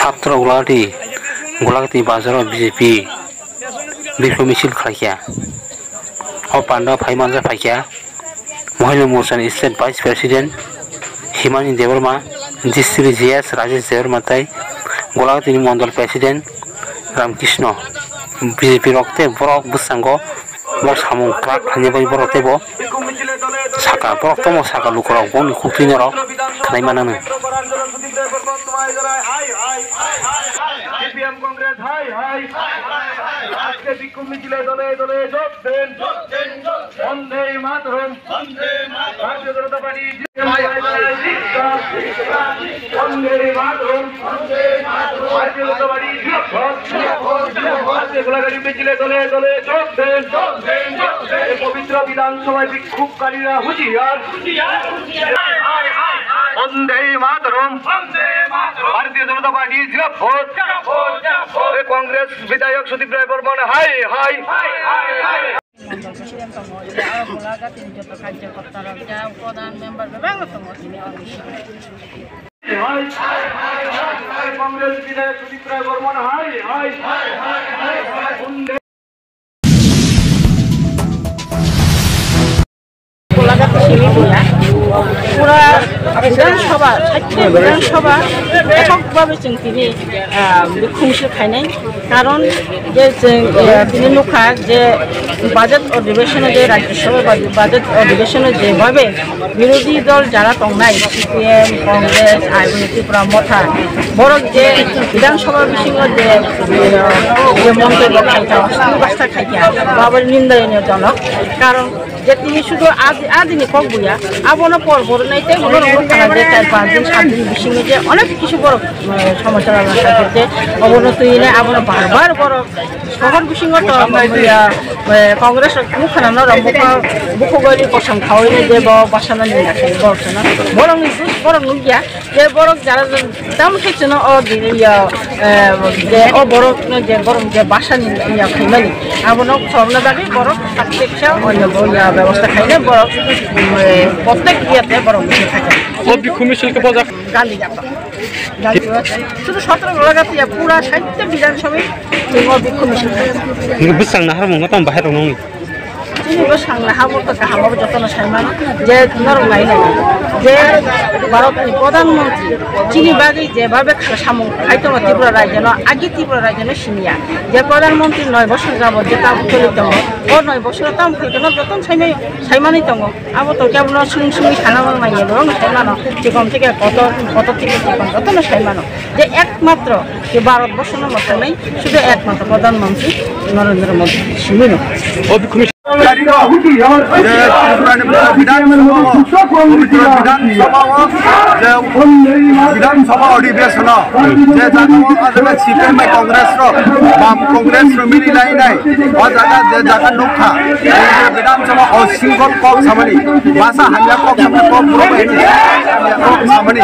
ছাত্র গোলাঘাটি বাজারাव বিজেপি বিক্ষোভ মিছিল খাইया ও পান্ডা ফাইমাनजा फाइया महिला मोर्चानि state vice president Himani Debbarma district GS Rajesh देवर्माताई गोलाघाटी मंडल प्रेसिडेंट रामकृष्ण बीजेपी रक्ते बरक बुसांगो बर सामुं क्लाक खानिबाय बरकतेबो साका बरकतम साका लुकराव बनि खुक्लिनाराव खानाय मानानो कांग्रेस हाय हाय आज के बिक्कु मिছিলে दले दले जोग देन वंदे मातरम भारतीय जनता पार्टी वंदे मातरम भारतीय जनता पार्टी भारतीय गोलाघाटी मिছিলে दले दले जोग देन पवित्र विधानसभाয় বিক্ষোভকারীরা হুঁশিয়ার वंदे मातरम भारतीय जनता पार्टी जिलाफत कांग्रेस विधायक सुदीप राय बर्मन हाय हाय कांग्रेस विधायक सुदीप राय बर्मन हाय हाय पूरा विधानसभा विधानसभा एककभावे जों दिनै बिखुंसो खायनाय कारण जे जों नुखा जे बाजेट अधिवेशने जे राज्यसभा बाजेट अधिवेशने जेभावे विरोधी दल जारा दंनाय सीपीएम कांग्रेस आईएनएफफ्रा मथा बरक जे विधानसभा बिथिङाव जे मन्तव्य खायता बास्ता खायता माबोरै निन्दायजनक कारण जे তিনি শুধু আদিনি কক বুয়া আবনো পর বড় নাইতে বড় বড় খানা যে 4-5 দিন 7 দিন বিশিঙে যে অনেক কিছু বড় সমস্যা আছে যে অবনতি না আবনো বারবার বড় শহর বিশিঙে তো কংগ্রেস মুখানা বুকগলি কসম খাওয়াইনে যে বাসানা নিয়ে আছে বর্তনা বড় নুগিয়া যে বড় যারা দাম খাইছেন ও দিয়া যে ও বড় যে বড় যে বাসা নিয়ে খাইমানি আবনো খরনা দাবি বড় প্রত্যেকটা অন্য ব্যবস্থা খাইলে বড় প্রত্যেক ইয়াতে বড় মিছিল থাকে ও বিক্ষোভ মিছিলকে বজা গান্ধী যাত্রা শুধু 17 গোলাঘাটি পুরা 60টা বিধানসভায় বিক্ষোভ মিছিল বিসাং না হার মঙ্গতম বাহির নং চিনিবো সাংনা হাবতো কাহাবো যতন সাইমান যে নরম নাই যে ভারতের প্রধানমন্ত্রী চিনি বাগি যেভাবে সামুং খাইতো ত্রিপুরা রাজ্য আগে ত্রিপুরা রাজ্য সিনিয়া যে প্রধানমন্ত্রী 9 বছর যাবত যে তাম চলিত ও 9 বছর তাম খাইতো যতন সাইমানি দङ আবো তো কেবল সুং খানানো নাইয়ে রং সাইমানো চিকন থেকে কত থেকে চিকন যতন সাইমানো যে একমাত্র যে ভারতবর্ষের মতো নাই শুধু একমাত্র প্রধানমন্ত্রী নরেন্দ্র মোদী সিনিনো विधानसभा अधिवेशन सीपीएम कांग्रेस मिलाय जगह नुखा विधानसभा सिंगल कक सामने भाषा हामिया कक सामने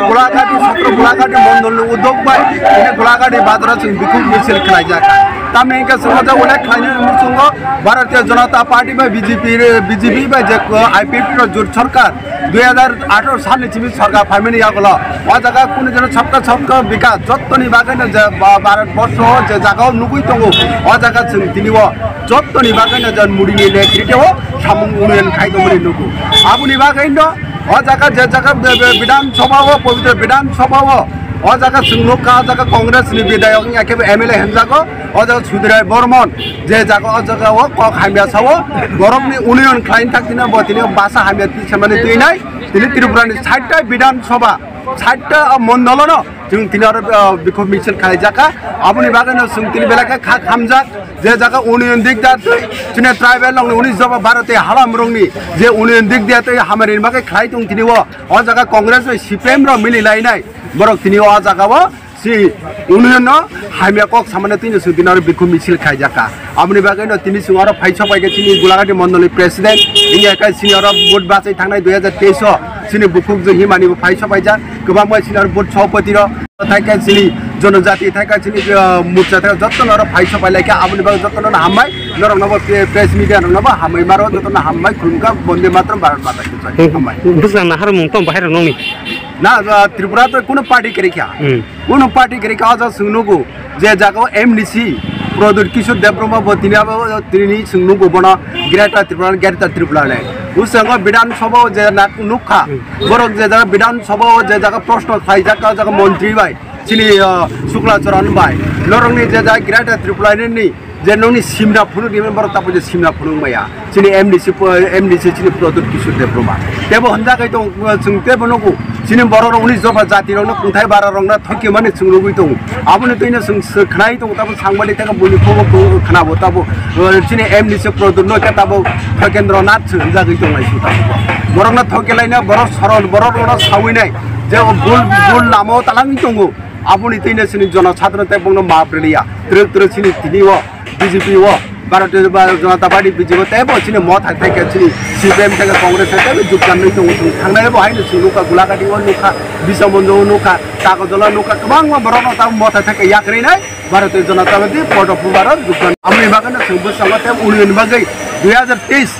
गोलाघाटी छत्र गोलाघाटी मंडल उद्योग बाय गोलाघाटी बाजार बिखुं मिছিল खाई जाका तामेंका समाजा अनेक खाने मुसुंगो भारतीय जनता पार्टी बा बीजेपी बा जे आईपीपी रो जुट सरकार 2018 सालनि चिमि सरकार फाइमेनि यागलो ओ जगह कुन जन सबका विकास जत्तनि बागैनो जे भारतवर्ष जे जगह नुगुइ दङो ओ जगह जों दिनिवो जत्तनि बागैनो जन मुडिनि नेतृत्व सामुं उन्नयन खाइदोमनि नुगु आबुनि बागैनो ओ जगह जे जगह विधानसभा पवित्र विधानसभा ओ जगह सुनुका जगह कांग्रेस नि विधायक एकेबे एमएलए हेनजागो ओ जगह सुधीर बर्मन जे जगह ओ जगह ओ कक हामिया सावो गरमनि उन्नयन खाइन थाकिना बतिनि भाषा हामिया सामने दुइनाय दिनै त्रिपुरानि 60टा विधानसभा 60टा मण्डल न जों तिनार बिखोब मिছিল खाइ जाका आबुनि बागैनो जों तिनि बेलाके खा खामजाक जे जगह उन्नयन दिग दातै तिने ट्राइबेल लं 19 जब भारतीय हालाम रंगनि जे उन्नयन दिग दातै हामारिनि बागै खाइ दं तिनिवो ओ जगह कांग्रेस सीपीएम र मिलिलायनाय बरक तिनि ओ जगह si union hamia kok samane tin sudinar biku misil khai jaka amni bagaiно তিনি সুঙার ফাইছো পাইকে চিনি গোলাঘাটি মন্ডলী প্রেসিডেন্ট ইনি একা সিনিয়র ভোট বাছাই থাंनाय 2023 চিনি বুকুক যে হিমানি ফাইছো পাইজা गोबां मै सिनियर भोट सभापति र थाइका चिनि जनजाति थाइका चिनि मुर्चा थाइका जत्तन र फाइছো पाइलाके आबनि बाग जत्तन हाममाय नरम नब प्रेस मिडिया नब हामै मारो जत्तन हाममाय खुलुमका बन्दे मातरम भारत माता कि जय हाममाय बुझना हार मुंग त बाहिर नङि ना त्रिपुरा तो कोनो पार्टी करे क्या कोनो पार्टी करे क्या आज सुनुगो जे जागो एमडीसी प्रदुर किशोर देवब्रह्म तिनी सुनुगो बना ग्रेटर त्रिपुरा ने उसंग विधानसभा जे ना नुखा बरक जे जागा विधानसभा जे जागा प्रश्न खाई जागा मंत्री भाई चिनी शुक्लाचरण भाई लरंगनि जे जागा ग्रेटर त्रिपुरा ने जे नोंनि सिमना फुनु रिमेम्बर तापो जे सिमना फुनु माया चिनी एमडीसी चिनी प्रदुर किशोर देवब्रह्म तेबो हन्जा गै दं जोंते बनगो चिनी बर रंनि जफा जाति रंनो खुंथाय बारा रंना थके माने जोंलुगै दं आबुनि तैनो जों खनाय दं ताबो सांबादि थाका बयनि खबरखौ खोनाबो ताबो चिनी एमडीसी प्रदुर नो ताबो थकेन्द्रनाथ हन्जा गै दं नायसु ताबो बरना थकेलायना बर सरल बर रंना सावैनाय जे बुल नामो तालांनि दं आबुनि तैनो चिनी जनसाधारण बंनो माब्रेलिया त्रो चिनी तिनिओ बीजेपी वो भारतीय जनता पार्टी बीजेपी तेबो चिनी मत हाय के चिनी सीपीएम के कांग्रेस तेबो जुगजान नै दं थांनाय बहाय नुका गुलाकाटी वो नुका बिसमन्जो नुका कागजला नुका गोबां बरनो ता मत हाय के याखरैनाय भारतीय जनता पार्टी पटफु भारत जुगजान आमनि बागनो सोंबो संगते उनियन बागै 2023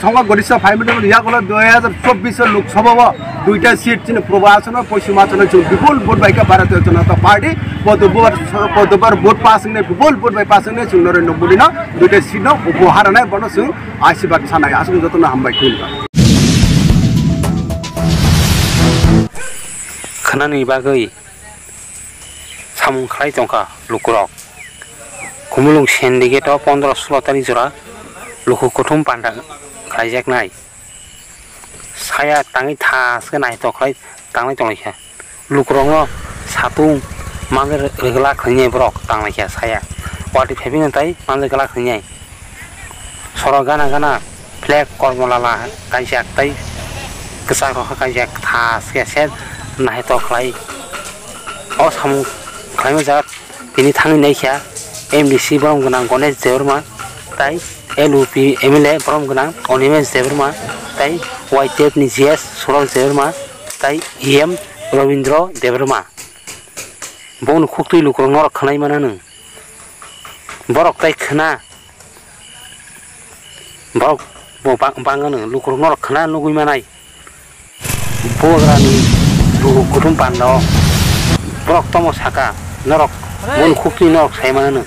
संग गरिष्ठ फाइमिटन यागला 2024 लोकसभा दुईटा सीट चिनी पूर्वासन पश्चिमासन विपुल भोट बाइका भारतीय जनता पार्टी पदबार भोट पासिङ विपुल भोट बाइ पासिङ नरेन्द्र मोदी न दुईटा सीट न उपहार नै बन आशीर्वाद सानाय आसुङ जतन हामबाय खुलगा खानानि बागै सामुं खालाय दंखा लुकुरक कुमुलुं सिन्डिकेट 15-16 तारिख जरा लुकु कुथुम पान्दा खायजाकनाय साया ताङै थासके नाय तखाय तांनाय तंनायखा लुकुरंनो सातुं माने रेगला खैनाय ब्रक तांनायखा साया वाटी फेबिन ताय माने गला खैनाय सर गाना फ्लेग करमलाला कायजाक ताय गसा रखा कायजाक थासके से नाय तखाय अ सामु खायमा जात बिनि थाङै नायखा एमडीसी ब्रम गोनां गणेश देवरमा ताय एलओपी एमएलए ब्रम गोनां अनिमेश देवरमा ताई वाइटेप नि जीएस सुरल देवरमा ताई एम रविन्द्र देवरमा बन खुक्तै लुकुरं नर खनाय मानानो बरक ताई खना बरक बांगानो लुकुरं नर खना लुगै मानाय बोग्रानि लुगु कुटुम पान्द बरक तम साका नरक बन खुक्तै नरक साय मानानो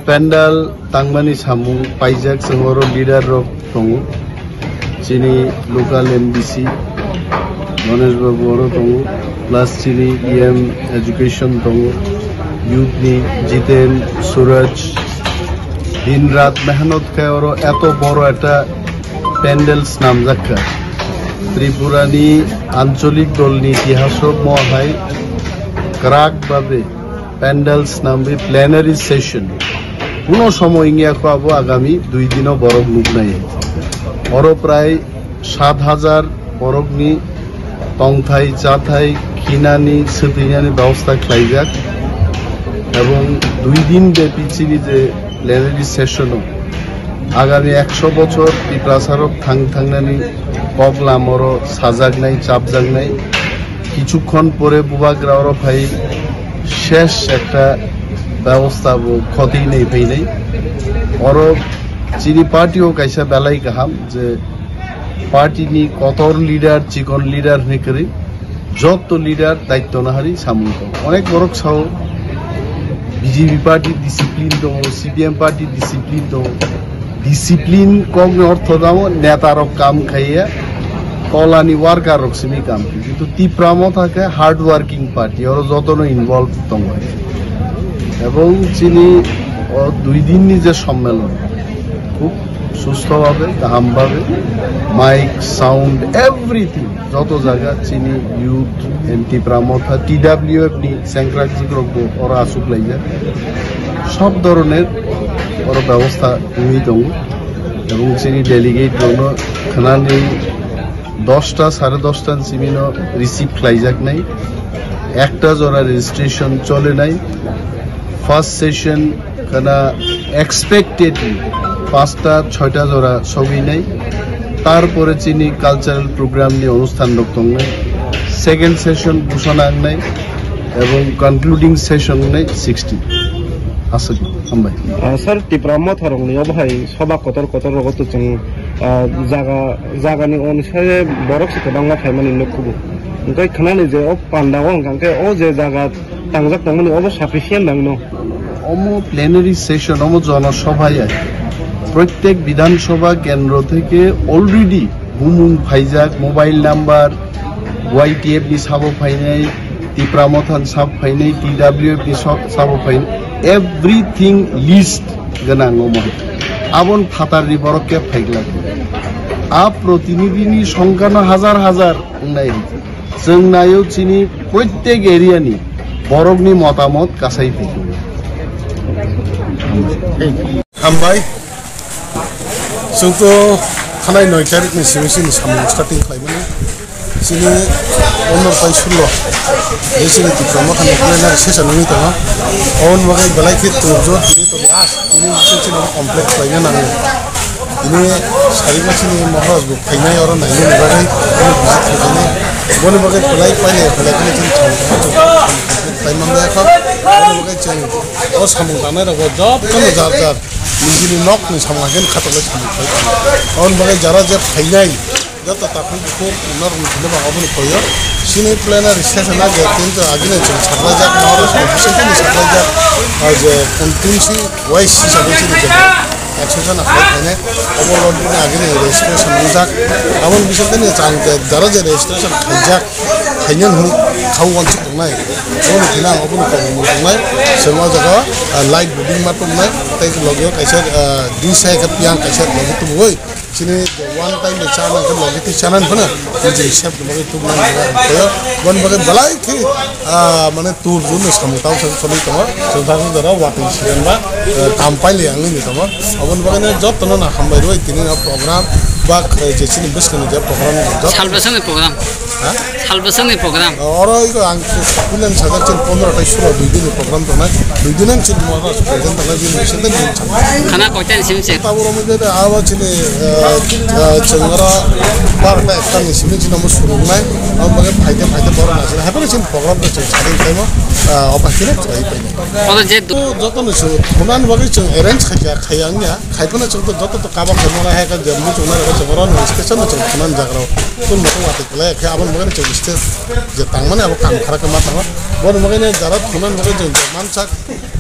पेंडल तांगमानी सामु पाइजाक संगरो लीडर रक दङ चिनी लोकल एमडीसी गणेश बाबू दङ प्लस चिनी ईएम एजुकेशन दङ यूथ नि जितेन सूरज दिन रात मेहनत खाय और एत बड़ एटा पेंडल्स नामजाखा त्रिपुरानी आंचलिक दलनि इतिहासक महाय क्राक भावे पेंडल्स नामे प्लेनारी सेशन কোনো সময় ইংয়া খাবো আগামী 2 দিনও বরফ নুকনাই और प्राय 7000 बरफनि टंथाय जाथाय खिनानि सोथैनानि व्यवस्था खालामजाक এবং 2 दिन ব্যাপী চিনি যে প্লেনারি সেশনও আগামী 100 বছর ত্রিপ্রাসারক থাংনানি পগলামর সাজাগনাই চাপজাগনাই কিছুক্ষণ পরে বুবাগ্রাওর ভাই শেষ একটা व्यवस्था वो क्षति नहीं फै नहीं और चिनी पार्टी हो कैसा बेलाई गाहाम जे पार्टी नि कतर लीडर चिकन लीडर ने करी जब तो लीडर दायित्व नाहारी सामु अनेक बरक साव बीजेपी पार्टी डिसिप्लिन दो सीपीएम पार्टी डिसिप्लिन कम अर्थ दाम नेतार काम खाइया कलानी वार्कार रक्सिमी काम किन्तु तीव्राम थाके हार्ड वर्किंग पार्टी और जतनो इनवल्व दङ এবং চিনি 2 দিননি যে সম্মেলন খুব সুস্থভাবে গাহামভাবে মাইক সাউন্ড এভরিথিং যত জায়গা চিনি ইউথ এনটি প্রামথা টিডব্লিউএফ নি সেংক্রাক জিগ্রগ ওরা আসুক লাইয়া সব ধরনের ওর ব্যবস্থা নিয়ে দङ এবং চিনি ডেলিগেট দङ খানানি 10টা 10:30 সিমিনো রিসিভ খাইজাক নাই একটা জোড়া রেজিস্ট্রেশন চলে নাই ফার্স্ট সেশন কানা এক্সপেক্টেডলি 5টা 6টা জোড়া ছবি নাই তারপরে চিনি কালচারাল প্রোগ্রাম নিয়ে অনুষ্ঠান দং নাই সেকেন্ড সেশন ঘোষণা নাই এবং কনক্লুডিং সেশন নাই 60 আছে হামবাই স্যার টিপ্রামা থরংনি অবহাই সবা কতর রগত जों জাগানি অনুসারে বরক সিতে বাংলা ফাইমানি নকুবু ओंखाय खोनानै जे अ पान्डाव ओंखांके अ जे जागा तांजाक तांमोनि अबो साफिसियेन्ट दांनो অমো প্লেনারি সেশন অমো জনসভায় প্রত্যেক বিধানসভা কেন্দ্র থেকে অলরেডি বুমুং ফাইজাক মোবাইল নাম্বার ওয়াইটিএফ नि সাবো ফাইনাই টিপ্রামথান সাব ফাইনাই টিডব্লিউএফ नि সাবো ফাইন এভরিথিং লিস্ট গোনাं অমো আবন ফাতারनि বরকে ফাইগলা আ প্রতিনিধিনি সংখ্যানো হাজার হাজার নাই जों नायो चिनी प्रत्येक एरियानि बरकनि मतामत गासै फैगौ हामबाय जोंथ' खानाय 9 तारिखनि सिगां सामु स्टार्टिं खालामोन चिनी 15 16 एसिनि टिप्रामा खानाय प्लेनार सेसन नि दङ अन मगाय बलायखि तुरजो दिनि तो लास्ट दिनि मोनसे कमप्लिट खालामनो नाङो दिनि सारिबासिनि महाराज बु फाइनाय आरो नायनो निबारै बने बगे फलाई पाइने फलाइखौ जों खालामनो याखौ बने बगे जों अ सामु जानाय रग जब कोन जार निजिनि नक नि सामगागोन खातले सामु अन बगे जारा जे फाइनाय जत ताखौ को नर नि बागाबो फयो सिनि प्लेनार स्टेशना जे तिन जो आगिने जों साप्लाय जाक नर सफिसियेन्टलि साप्लाय जाक आज कन्टिन्यूसि वाइस हिसाबै जों एक्सजन आखायने अबलन्दिनि आगिने रेजिस्ट्रेशन जाक गाबोन बिसोरनि जां जारा जे रेजिस्ट्रेशन खाइजाक खाइनो खाव वानस दंनाय अन दिना अबन दंनाय सेमा जागा लाइट बुदिं मा दंनाय ताइ लगे काइसे दिसाय कपियां काइसे लगे तुबोय चिनि वन टाइम ले चाना के लगे ति चाना फना जे हिसाब लगे तुबनाय भयो वन बगे बलाय कि माने तुर जुन सामताव सलि तमा जोदार जरा वाटिं सिगनबा काम पाइले आंनि तमा अबन बगे जतन ना खामबाय रोय तिनि प्रोग्राम बा जेसिनि बिसकनि जे प्रोग्राम सालबसनि प्रोग्राम हां सालबसनि प्रोग्राम और इको आं पुलन सादा चिन 15 टा सुरो दुइ दिन प्रोग्राम दना दुइ दिन चिन महा प्रेजेंट दना बिन सेदन खाना कयतान सिमसे ताबरो मजे आवा चिने चंगरा बारटा एकटानि सिमि चिन म सुरुनाय अब बगे फाइदे बर नासिन हापरे चिन प्रोग्राम त छादि टाइम अपाखिने छाइ पाइने और जे जतन छु खुनान बगे च अरेंज खाया खायांगिया खाइपना च जत त काबा खमरा है का जम्मु चुना रे चंगरा न स्टेशन च खुनान जागरो कुन मत वाते कले खे आबन बगे च स्टेज जे तांगमाने अब काम खरा के माता बर मगे ने जारा खुनान बगे ज मानसाक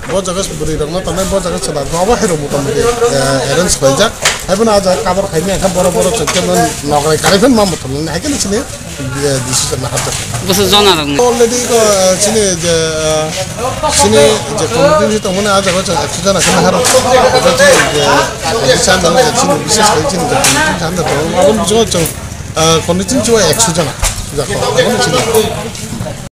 ब जगह बुरि रंगना तने ब जगह चला बाबा हेरो मोटा मगे अरेंज खाइजाक हाइपना आज काबर खाइने का बरो चके नगरे काइफन मा मत न हाइके नछने डिसिजन ना हात बस जना अलरेडी को चिने जे कमिटी त मने आज छ एक्सजन आछन हारो जे चान दन चिने विशेष गरि चिने कमिटी चान त अब जो छ कमिटी छ एक्सजन जाको